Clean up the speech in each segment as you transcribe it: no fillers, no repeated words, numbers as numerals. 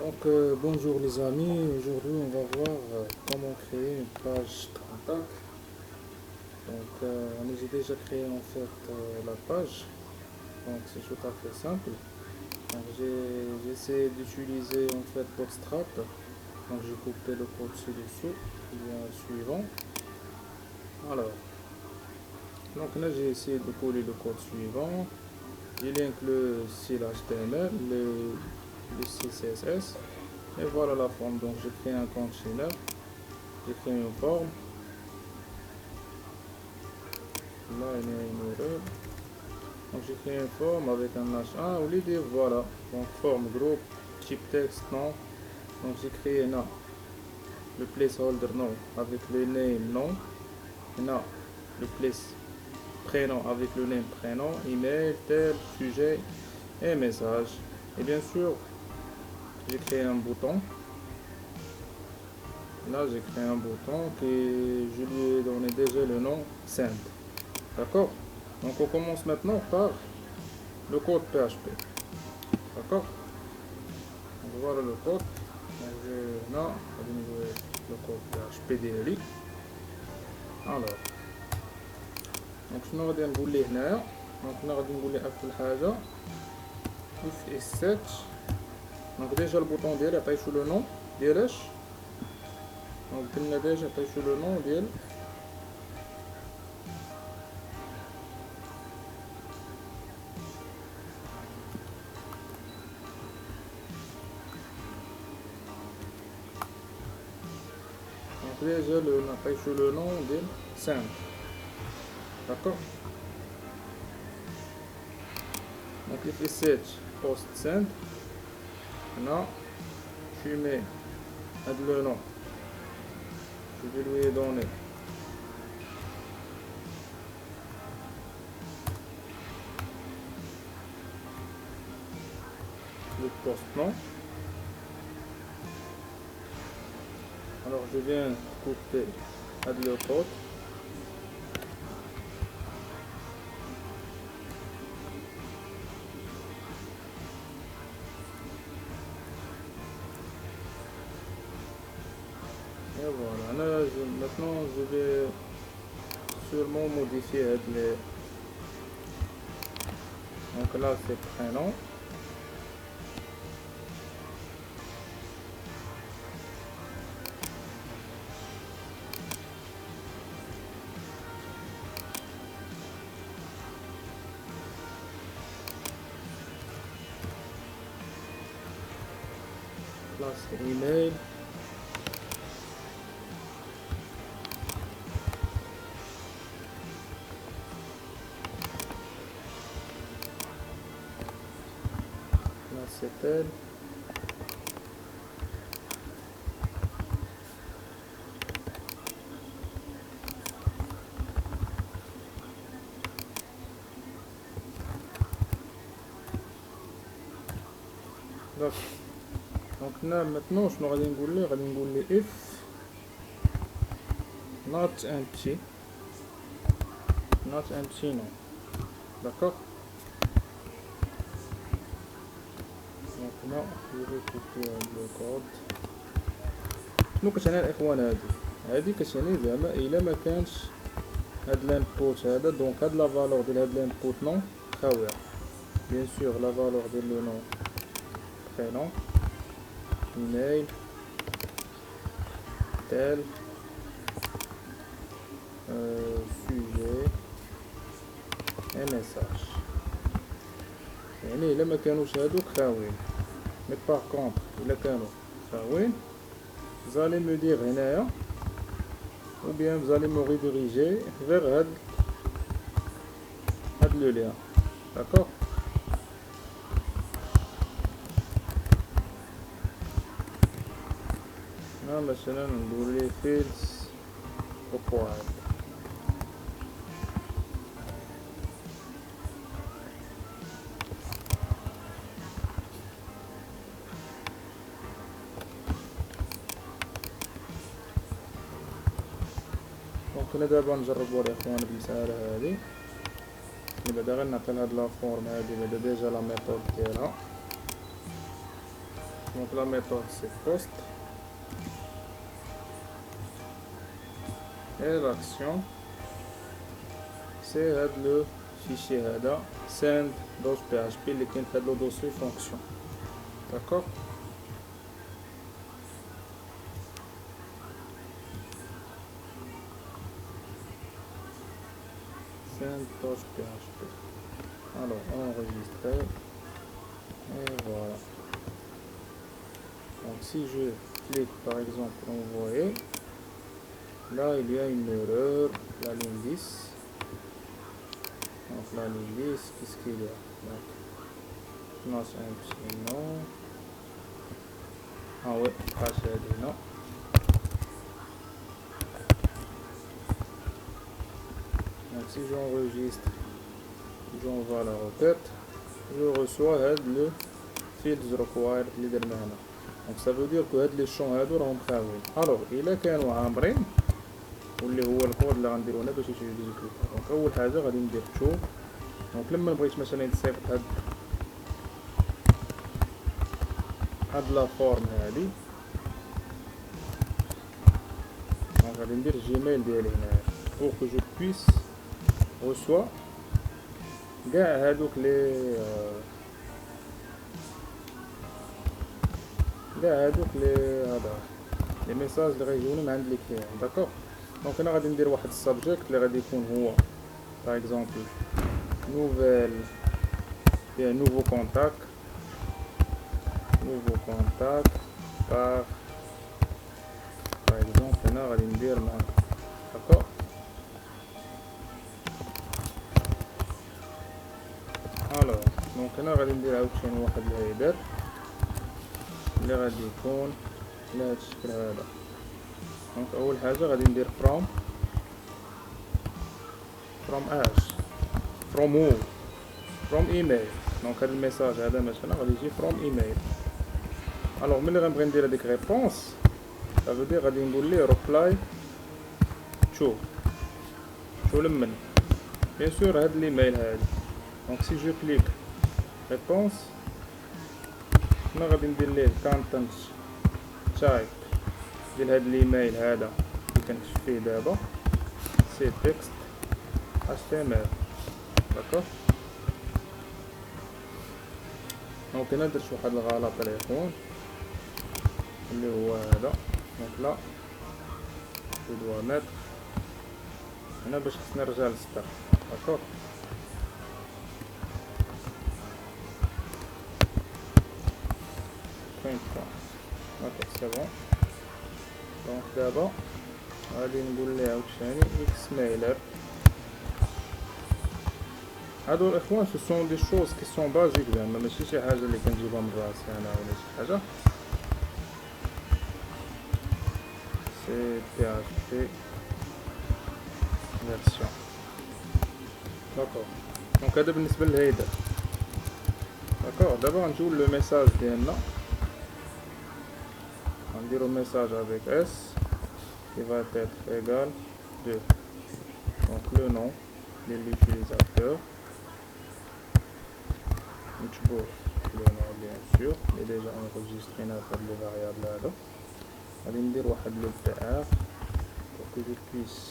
Bonjour les amis, aujourd'hui on va voir comment créer une page contact. J'ai déjà créé en fait la page, donc c'est tout à fait simple. J'ai essayé d'utiliser en fait Bootstrap, donc j'ai coupé le code ci-dessous, bien suivant. Alors, donc là j'ai essayé de coller le code suivant, j'ai link le style HTML, le CSS. Et voilà la forme. Donc j'ai créé un container, j'ai créé une forme. Là il y a une erreur. Donc j'ai créé une forme avec un H1 au lieu de voilà. Donc forme groupe, type texte non. Donc j'ai créé non. Le placeholder non avec le name non. Non. Le place prénom avec le name prénom, email, tel, sujet et message. Et bien sûr j'ai créé un bouton. Là j'ai créé un bouton que je lui ai donné déjà le nom send. D'accord. Donc on commence maintenant par le code PHP. D'accord. Donc voilà le code. Donc je là le code PHP DLI. Alors donc شنو غادي نقول ليه هنايا. دونك هنا غادي نقول ليه اول حاجه if is set. دونك ديجا البوطون ديالي عطيتو لو نون ديالاش. دونك قلنا ديجا عطيتو لو نون ديال déjà le nom de send. D'accord. Donc if set post send. Là je mets le nom, je vais lui donner le post nom. Alors je viens couper le code. Et voilà, là, maintenant je vais sûrement modifier les. Donc là c'est prénom. Là c'est email. Là c'est tel. Donc là maintenant je vais dire if not empty non. D'accord. Donc là je vais couper le code. شنو كتعني الاخوان هادي كتعني زعما الا ما كانش هاد الانبوت هذا دونك هاد لا فالور ديال هاد الانبوت نون خاويه. بيان سور لا فالور ديال لو نون prénom, email, tel, sujet et message. يعني إلا ما كانوش هادوك خاوين. مي باغ كونطخ إلا كانوا خاوين vous allez me dire هنايا ou bien vous allez me rediriger vers هاد le lien. D'accord. هنا مثلا نقول ليه fields required. دونك دابا نجربو الاخوان بالمساله هادي. بعدا غير نعطي لهاد لا فورم هادي بعدا ديجا لا ميثود ديالها. Donc la méthode c'est post. Et l'action c'est le fichier send.php اللي كاين في هذا le dossier fonction. D'accord. Send.php. Alors enregistrer. Et voilà. Donc si je clique par exemple envoyer, là il y a une erreur, la ligne 10. Donc la ligne 10, qu'est-ce qu'il y a? Donc, non, c'est un petit non. Ah ouais, HAD non. Donc si j'enregistre, j'envoie la requête, je reçois le fields required اللي درنا هنا. Donc ça veut dire que هاد لي شون هادو راهم خاويين. الوغ الا كانوا عامرين واللي هو الكود اللي غنديرو هنا باش يجي اكزيكيوت. دونك اول حاجه غادي ندير تشو. دونك لما بغيت مثلا نصيفط هاد لا فورم هادي، دونك غادي ندير جيميل ديالي هنايا pour que je puisse reçoit كاع هادوك لي هذا لي ميساج اللي غيجوني من عند لي كليون. داكوغ. دونك انا غادي ندير واحد السابجيكت اللي غادي يكون هو باغ اكزومبل نوفيل فيها نوفو كونتاك باغ اكزومبل هنا غادي ندير معاك. داكوغ. الوغ دونك هنا غادي ندير عاوتاني واحد الهيدر اللي غادي يكون على هاد الشكل هذا. دونك اول حاجه غادي ندير from who from email. دونك هاد الميساج هذا مثلا غادي يجي from email. الوغ ملي غنبغي ندير هاديك ريبونس فغادي غادي نقول ليه reply شو لمن بيان سور هاد الايميل هادي. دونك سي جو كليك ريبونس هنا غادي ندير ليه الكونتنت تايب ديال هاد الايميل هذا اللي كنكتب فيه دابا سي تكست HTML. داكوغ. دونك هنا درت واحد الغلط الاخوان اللي هو هذا. دونك لا جو دوا ميتر هنا باش خصني نرجع للستار. داكوغ. داكوغ سي بون. دونك دابا غادي نقول ليه عاوتاني اكس ميلر. هادو الاخوان سو سون دي شوز كي سون بازيك زعما ماشي شي حاجه اللي كنجيبها من راسي انا ولا شي حاجه. سي بي اش بي فيرسيون. داكوغ. دونك هذا بالنسبه للهيدر. داكوغ. دابا غنجيو لو ميساج ديالنا غنديرو ميساج avec s qui va être égal de donc le nom de l'utilisateur نكتبو le nom bien sûr اللي déjà enregistré هنا في هاد لي فاريابل هذا. غادي ندير واحد لو تاع pour que je puisse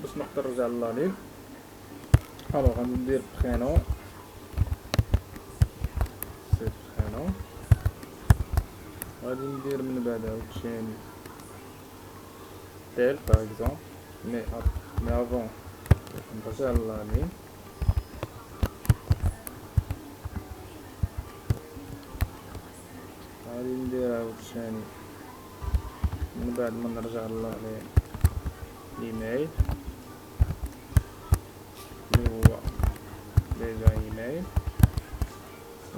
باش نقدر نرجع للالين. الوغ غادي ندير prénom سي prénom. غادي ندير من بعد عاوتاني tel par exemple mais avant نرجع للالين. غادي ندير عاوتاني من بعد ما نرجع للالين الايميل اللي هو ديجا ايميل.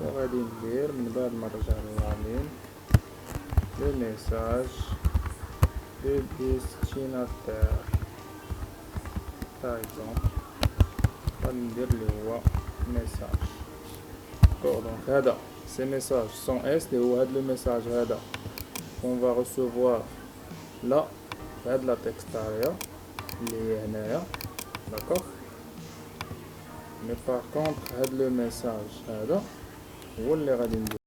وغادي ندير من بعد ما نرجع للالين le message de destinataire par exemple غادي ندير اللي هو message. دونك هذا سي ميساج سون اس اللي هو هذا لو ميساج هذا on va recevoir là هاد لا تكستاريا اللي هي هنايا. داكوغ. مي باغ كونطخ هاد لو ميساج هذا هو اللي غادي ندير